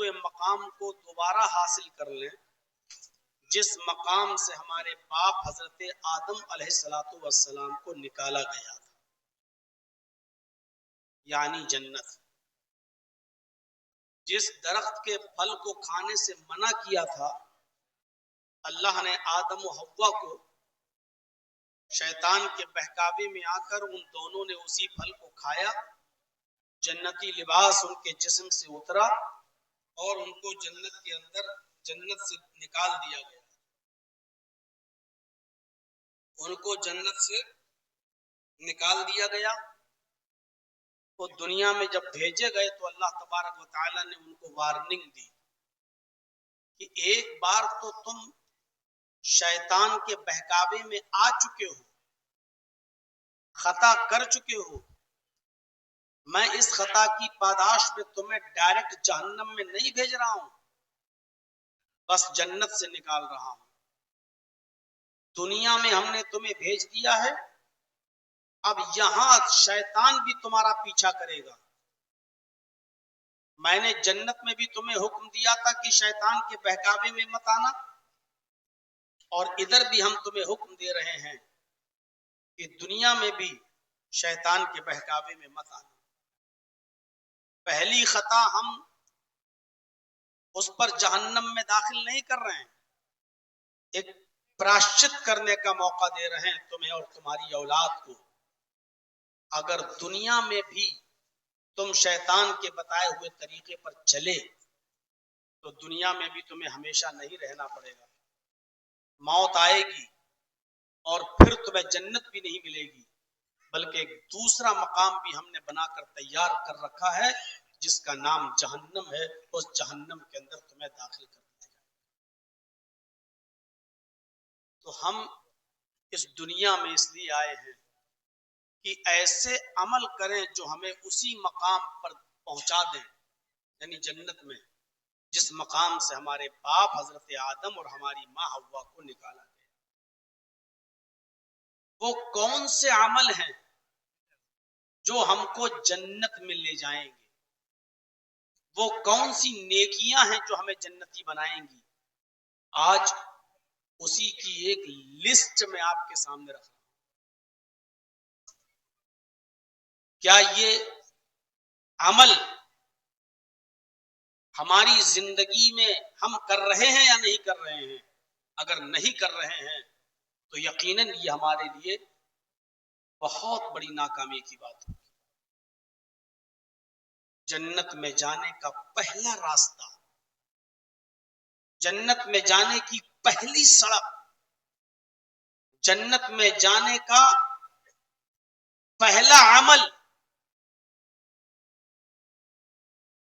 ہوئے مقام کو دوبارہ حاصل کر لیں جس مقام سے ہمارے باپ حضرت آدم علیہ الصلوۃ والسلام کو نکالا گیا تھا، یعنی جنت۔ جس درخت کے پھل کو کھانے سے منع کیا تھا، اللہ نے آدم و حوا کو شیطان کے بہکاوے میں آ کر ان دونوں نے اسی پھل کو کھایا، جنتی لباس ان کے جسم سے اترا اور ان کو جنت کے اندر جنت سے نکال دیا گیا، ان کو جنت سے نکال دیا گیا۔ وہ دنیا میں جب بھیجے گئے تو اللہ تبارک و تعالی نے ان کو وارننگ دی کہ ایک بار تو تم شیطان کے بہکاوے میں آ چکے ہو، خطا کر چکے ہو، میں اس خطا کی پاداش میں تمہیں ڈائریکٹ جہنم میں نہیں بھیج رہا ہوں، بس جنت سے نکال رہا ہوں۔ دنیا میں ہم نے تمہیں بھیج دیا ہے، اب یہاں شیطان بھی تمہارا پیچھا کرے گا۔ میں نے جنت میں بھی تمہیں حکم دیا تھا کہ شیطان کے بہکاوے میں مت آنا، اور ادھر بھی ہم تمہیں حکم دے رہے ہیں کہ دنیا میں بھی شیطان کے بہکاوے میں مت آنا۔ پہلی خطا ہم اس پر جہنم میں داخل نہیں کر رہے ہیں، ایک پراشچت کرنے کا موقع دے رہے ہیں تمہیں اور تمہاری اولاد کو۔ اگر دنیا میں بھی تم شیطان کے بتائے ہوئے طریقے پر چلے تو دنیا میں بھی تمہیں ہمیشہ نہیں رہنا پڑے گا، موت آئے گی اور پھر تمہیں جنت بھی نہیں ملے گی، بلکہ ایک دوسرا مقام بھی ہم نے بنا کر تیار کر رکھا ہے جس کا نام جہنم ہے، اس جہنم کے اندر تمہیں داخل کر دیا جائے۔ تو ہم اس دنیا میں اس لیے آئے ہیں کہ ایسے عمل کریں جو ہمیں اسی مقام پر پہنچا دیں، یعنی جنت میں، جس مقام سے ہمارے باپ حضرت آدم اور ہماری ماں حوا کو نکالا گیا۔ وہ کون سے عمل ہیں جو ہم کو جنت میں لے جائیں گے؟ وہ کون سی نیکیاں ہیں جو ہمیں جنتی بنائیں گی؟ آج اسی کی ایک لسٹ میں آپ کے سامنے رکھ رہا ہوں۔ کیا یہ عمل ہماری زندگی میں ہم کر رہے ہیں یا نہیں کر رہے ہیں؟ اگر نہیں کر رہے ہیں تو یقیناً یہ ہمارے لیے بہت بڑی ناکامی کی بات ہے۔ جنت میں جانے کا پہلا راستہ، جنت میں جانے کی پہلی سڑک، جنت میں جانے کا پہلا عمل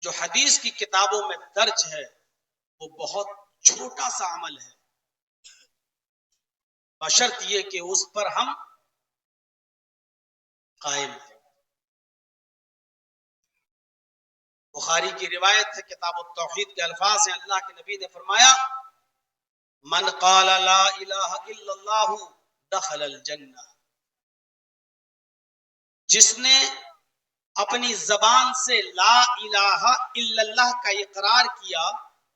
جو حدیث کی کتابوں میں درج ہے وہ بہت چھوٹا سا عمل ہے، بشرط یہ کہ اس پر ہم قائم ہیں۔ بخاری کی روایت ہے، کتاب التوحید کے الفاظ ہیں، اللہ کے نبی نے فرمایا من قال لا الہ الا اللہ دخل الجنہ، جس نے اپنی زبان سے لا الہ الا اللہ کا اقرار کیا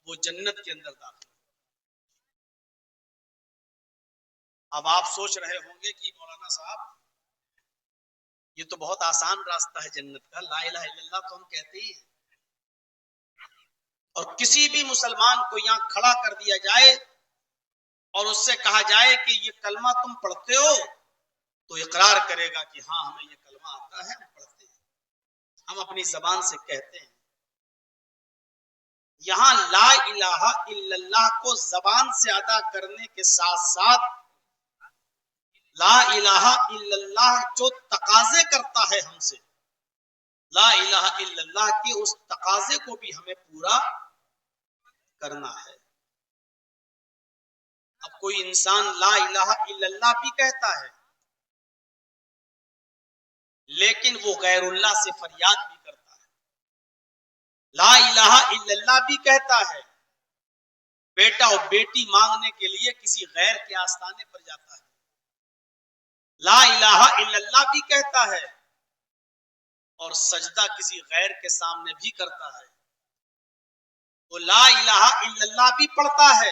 وہ جنت کے اندر داخل۔ اب آپ سوچ رہے ہوں گے کہ مولانا صاحب یہ تو بہت آسان راستہ ہے جنت کا، لا الہ الا اللہ تو ہم کہتے ہی ہیں، اور کسی بھی مسلمان کو یہاں کھڑا کر دیا جائے اور اس سے کہا جائے کہ یہ کلمہ تم پڑھتے ہو تو اقرار کرے گا کہ ہاں ہمیں یہ کلمہ آتا ہے، ہم پڑھتے ہیں، ہم اپنی زبان سے کہتے ہیں۔ یہاں لا الہ الا اللہ کو زبان سے ادا کرنے کے ساتھ ساتھ لا الہ الا اللہ جو تقاضے کرتا ہے ہم سے، لا الہ الا اللہ کے اس تقاضے کو بھی ہمیں پورا کرنا ہے۔ اب کوئی انسان لا الہ الا اللہ بھی کہتا ہے لیکن وہ غیر اللہ سے فریاد بھی کرتا ہے، لا الہ الا اللہ بھی کہتا ہے، بیٹا اور بیٹی مانگنے کے لیے کسی غیر کے آستانے پر جاتا ہے، لا الہ الا اللہ بھی کہتا ہے اور سجدہ کسی غیر کے سامنے بھی کرتا ہے، وہ لا الہ الا اللہ بھی پڑھتا ہے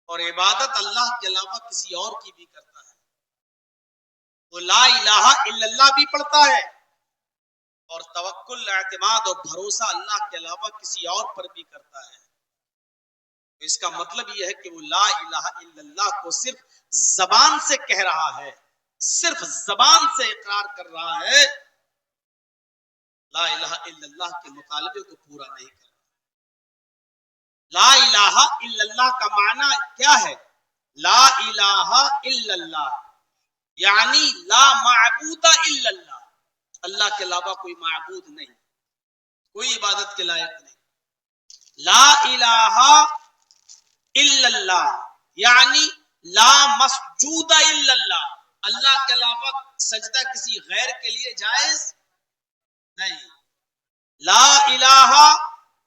اور عبادت اللہ کے علاوہ کسی اور کی بھی کرتا ہے. وہ لا الہ الا اللہ بھی پڑھتا ہے اور توکل، اعتماد اور بھروسہ اللہ کے علاوہ کسی اور پر بھی کرتا ہے. اس کا مطلب یہ ہے کہ وہ لا الہ الا اللہ کو صرف زبان سے کہہ رہا ہے، صرف زبان سے اقرار کر رہا ہے، لا الہ الا اللہ کے مطالبے کو پورا نہیں کر رہا. لا الہ الا اللہ کا معنی کیا ہے؟ لا الہ الا اللہ یعنی لا معبود الا اللہ، اللہ کے علاوہ کوئی معبود نہیں، کوئی عبادت کے لائق نہیں. لا الہ الا اللہ یعنی لا مسجود الا اللہ، اللہ کے علاوہ سجدہ کسی غیر کے لیے جائز نہیں. لا الہ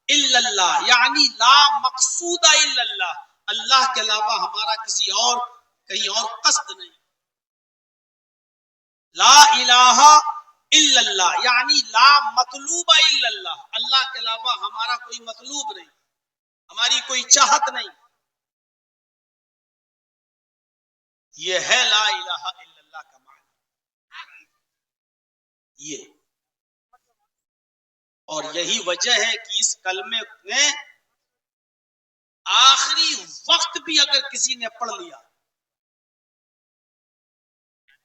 الا اللہ یعنی لا مقصود الا اللہ، اللہ کے علاوہ ہمارا کسی اور کہیں اور قصد نہیں. لا الہ الا اللہ یعنی لا مطلوب الا اللہ، اللہ کے علاوہ ہمارا کوئی مطلوب نہیں، ہماری کوئی چاہت نہیں. یہ ہے لا الہ الا اللہ کا معنی. یہ اور یہی وجہ ہے کہ اس کلمے نے آخری وقت بھی اگر کسی نے پڑھ لیا،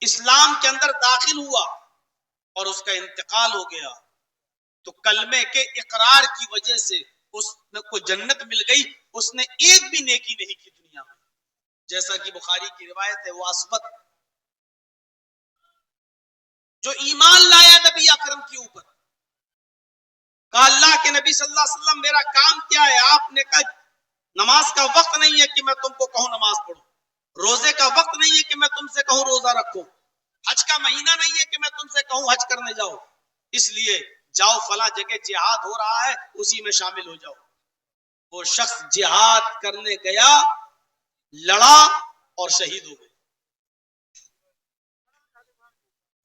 اسلام کے اندر داخل ہوا اور اس کا انتقال ہو گیا، تو کلمے کے اقرار کی وجہ سے اس کو جنت مل گئی، اس نے ایک بھی نیکی نہیں کی دنیا میں. جیسا کہ بخاری کی روایت ہے، وہ اسود جو ایمان لایا نبی اکرم کے اوپر، کہا اللہ کے نبی صلی اللہ علیہ وسلم میرا کام کیا ہے؟ آپ نے کہا نماز کا وقت نہیں ہے کہ میں تم کو کہوں نماز پڑھو، روزے کا وقت نہیں ہے کہ میں تم سے کہوں روزہ رکھو، حج کا مہینہ نہیں ہے کہ میں تم سے کہوں حج کرنے جاؤ، اس لیے جاؤ فلاں جگہ جہاد ہو رہا ہے اسی میں شامل ہو جاؤ. وہ شخص جہاد کرنے گیا، لڑا اور شہید ہو گئے.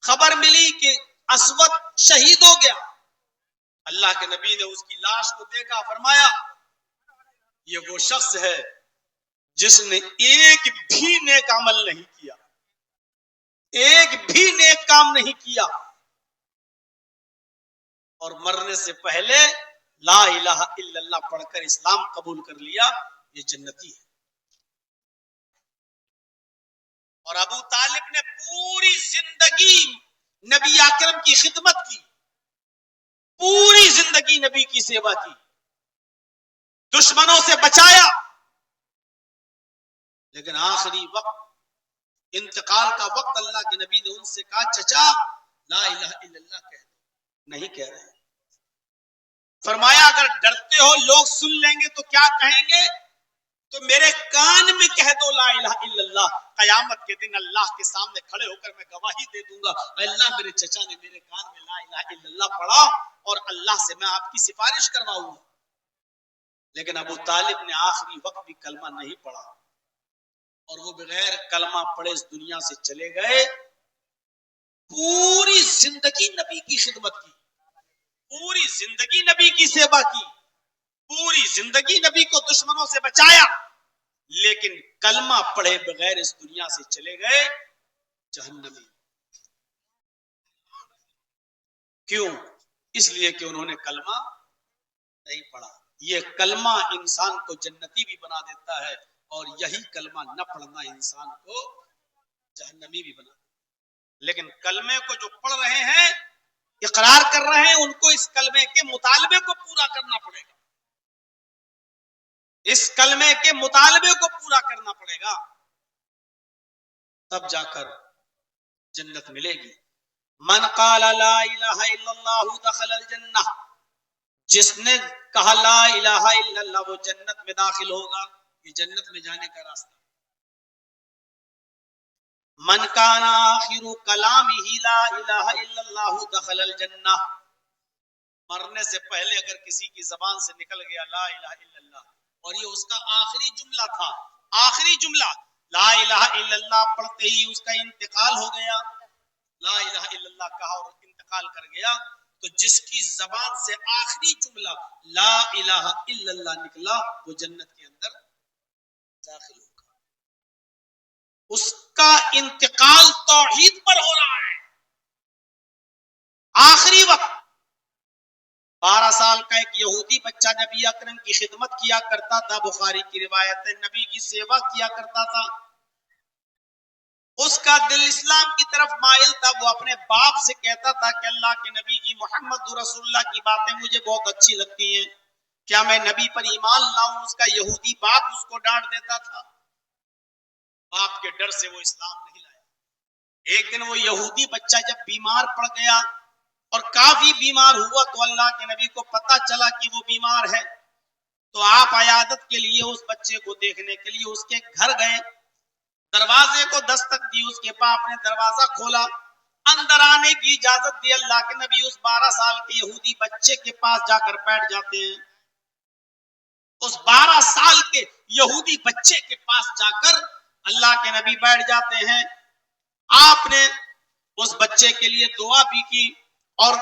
خبر ملی کہ اسود شہید ہو گیا. اللہ کے نبی نے اس کی لاش کو دیکھا، فرمایا یہ وہ شخص ہے جس نے ایک بھی نیک عمل نہیں کیا، ایک بھی نیک کام نہیں کیا، اور مرنے سے پہلے لا الہ الا اللہ پڑھ کر اسلام قبول کر لیا، یہ جنتی ہے. اور ابو طالب نے پوری زندگی نبی اکرم کی خدمت کی، پوری زندگی نبی کی سیوا کی، دشمنوں سے بچایا، لیکن آخری وقت انتقال کا وقت اللہ کے نبی نے ان سے کہا چچا لا الہ الا اللہ کہہ دو، نہیں کہہ رہے. فرمایا اگر ڈرتے ہو لوگ سن لیں گے تو کیا کہیں گے؟ تو میرے کان میں کہہ دو لا الہ الا اللہ، قیامت کے دن اللہ کے سامنے کھڑے ہو کر میں گواہی دے دوں گا اللہ میرے چچا نے میرے کان میں لا الہ الا اللہ پڑھا اور اللہ سے میں آپ کی سفارش کرواؤں گا. لیکن ابو طالب نے آخری وقت بھی کلمہ نہیں پڑھا اور وہ بغیر کلمہ پڑھے اس دنیا سے چلے گئے. پوری زندگی نبی کی خدمت کی، پوری زندگی نبی کی سیوا کی، پوری زندگی نبی کو دشمنوں سے بچایا، لیکن کلمہ پڑھے بغیر اس دنیا سے چلے گئے جہنمی. کیوں؟ اس لیے کہ انہوں نے کلمہ نہیں پڑھا. یہ کلمہ انسان کو جنتی بھی بنا دیتا ہے اور یہی کلمہ نہ پڑھنا انسان کو جہنمی بھی بنا دیتا ہے. لیکن کلمے کو جو پڑھ رہے ہیں، اقرار کر رہے ہیں، ان کو اس کلمے کے مطالبے کو پورا کرنا پڑے گا، اس کلمے کے مطالبے کو پورا کرنا پڑے گا، تب جا کر جنت ملے گی. من قال لا الہ الا اللہ دخل الجنہ، جس نے کہا لا الہ الا اللہ وہ جنت میں داخل ہوگا. یہ جنت میں جانے کا راستہ. من کان آخر کلامہ لا الہ الا اللہ دخل الجنہ، مرنے سے پہلے اگر کسی کی زبان سے نکل گیا لا الہ الا اللہ اور یہ اس کا آخری جملہ تھا، آخری جملہ لا الہ الا اللہ پڑھتے ہی اس کا انتقال ہو گیا، لا الہ الا اللہ کہا اور انتقال کر گیا، تو جس کی زبان سے آخری جملہ لا الہ الا اللہ نکلا وہ جنت کے اندر داخل ہوگا. اس کا انتقال توحید پر ہو رہا ہے. آخری وقت 12 سال کا ایک یہودی بچہ نبی اکرم کی خدمت کیا کرتا تھا. بخاری کی روایت ہے نبی کی سیوا کیا کرتا تھا. اس کا دل اسلام کی طرف مائل تھا. وہ اپنے باپ سے کہتا تھا کہ اللہ کے نبی کی محمد رسول اللہ کی باتیں مجھے بہت اچھی لگتی ہیں, کیا میں نبی پر ایمان لاؤں؟ اس کا یہودی باپ اس کو ڈانٹ دیتا تھا. باپ کے ڈر سے وہ اسلام نہیں لایا. ایک دن وہ یہودی بچہ جب بیمار پڑ گیا اور کافی بیمار ہوا تو اللہ کے نبی کو پتا چلا کہ وہ بیمار ہے. تو آپ عیادت کے لیے اس بچے کو دیکھنے کے لیے اس کے گھر گئے. دروازے کو دستک دی. اس کے باپ نے دروازہ کھولا, اندر آنے کی اجازت دی. اللہ کے نبی اس 12 سال کے یہودی بچے کے پاس جا کر بیٹھ جاتے ہیں. اس 12 سال کے یہودی بچے کے پاس جا کر اللہ کے نبی بیٹھ جاتے ہیں. آپ نے اس بچے کے لیے دعا بھی کی اور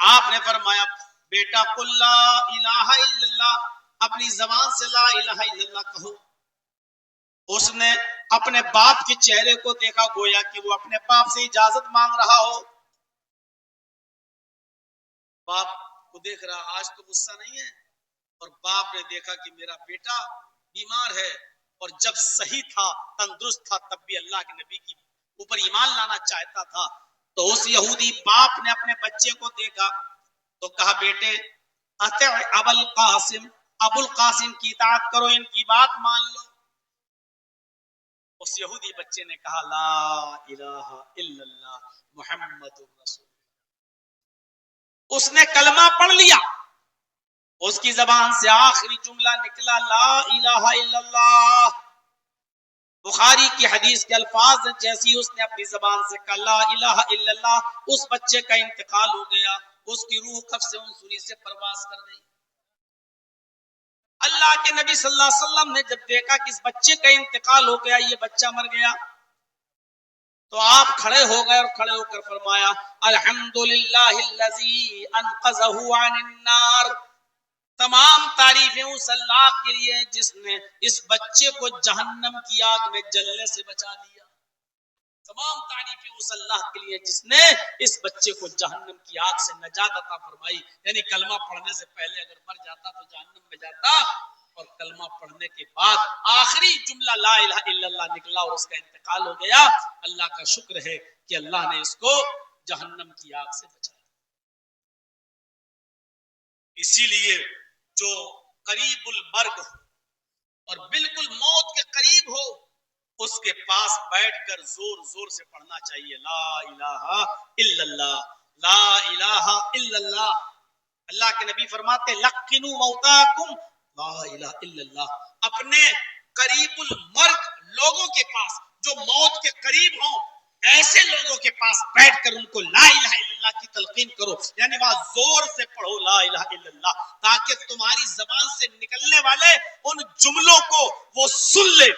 آپ نے فرمایا بیٹا قل لا الہ الا اللہ, اپنی زبان سے لا الہ الا اللہ کہو. اس نے اپنے باپ کے چہرے کو دیکھا گویا کہ وہ اپنے باپ سے اجازت مانگ رہا ہو. باپ کو دیکھ رہا, آج تو غصہ نہیں ہے, اور باپ نے دیکھا کہ میرا بیٹا بیمار ہے اور جب صحیح تھا تندرست تھا تب بھی اللہ کے نبی کی اوپر ایمان لانا چاہتا تھا. تو اس یہودی باپ نے اپنے بچے کو دیکھا تو کہا بیٹے اطع ابا القاسم, ابو القاسم کی اطاعت کرو, ان کی بات مان لو. اس یہودی بچے نے کہا لا الہ الا اللہ محمد رسول. اس نے کلمہ پڑھ لیا. اس کی زبان سے آخری جملہ نکلا لا الہ الا اللہ. بخاری کی حدیث کے الفاظ جیسی اس نے اپنی زبان سے کہا لا الہ الا اللہ, اس بچے کا انتقال ہو گیا. اس کی روح قبض سے انسنی سے پرواز کر گئی. اللہ کے نبی صلی اللہ علیہ وسلم نے جب دیکھا کہ اس بچے کا انتقال ہو گیا, یہ بچہ مر گیا, تو آپ کھڑے ہو گئے اور کھڑے ہو کر فرمایا الحمدللہ الذی انقذہ عن النار. تمام تعریفیں اس اللہ کے لیے جس نے اس بچے کو جہنم کی آگ میں جلنے سے بچا لیا. تمام تعریفیں اس اللہ کے لیے جس نے اس بچے کو جہنم کی آگ سے نجات عطا فرمائی. یعنی کلمہ پڑھنے سے پہلے اگر مر جاتا تو جہنم میں جاتا, اور کلمہ پڑھنے کے بعد آخری جملہ لا الہ الا اللہ نکلا اور اس کا انتقال ہو گیا. اللہ کا شکر ہے کہ اللہ نے اس کو جہنم کی آگ سے بچایا. اسی لیے جو قریب المرگ ہو اور بالکل موت کے قریب ہو, اس کے پاس بیٹھ کر زور زور سے پڑھنا چاہیے لا الہ الا اللہ, لا الہ الا اللہ. اللہ کے نبی فرماتے لقنوا موتاکم لا الہ الا اللہ. اپنے قریب المرگ لوگوں کے پاس جو موت کے قریب ہوں, ایسے لوگوں کے پاس بیٹھ کر ان کو لا الہ الا اللہ کی تلقین کرو. یعنی وہاں زور سے پڑھو لا الہ الا اللہ, تاکہ تمہاری زبان سے نکلنے والے ان جملوں کو وہ سن لے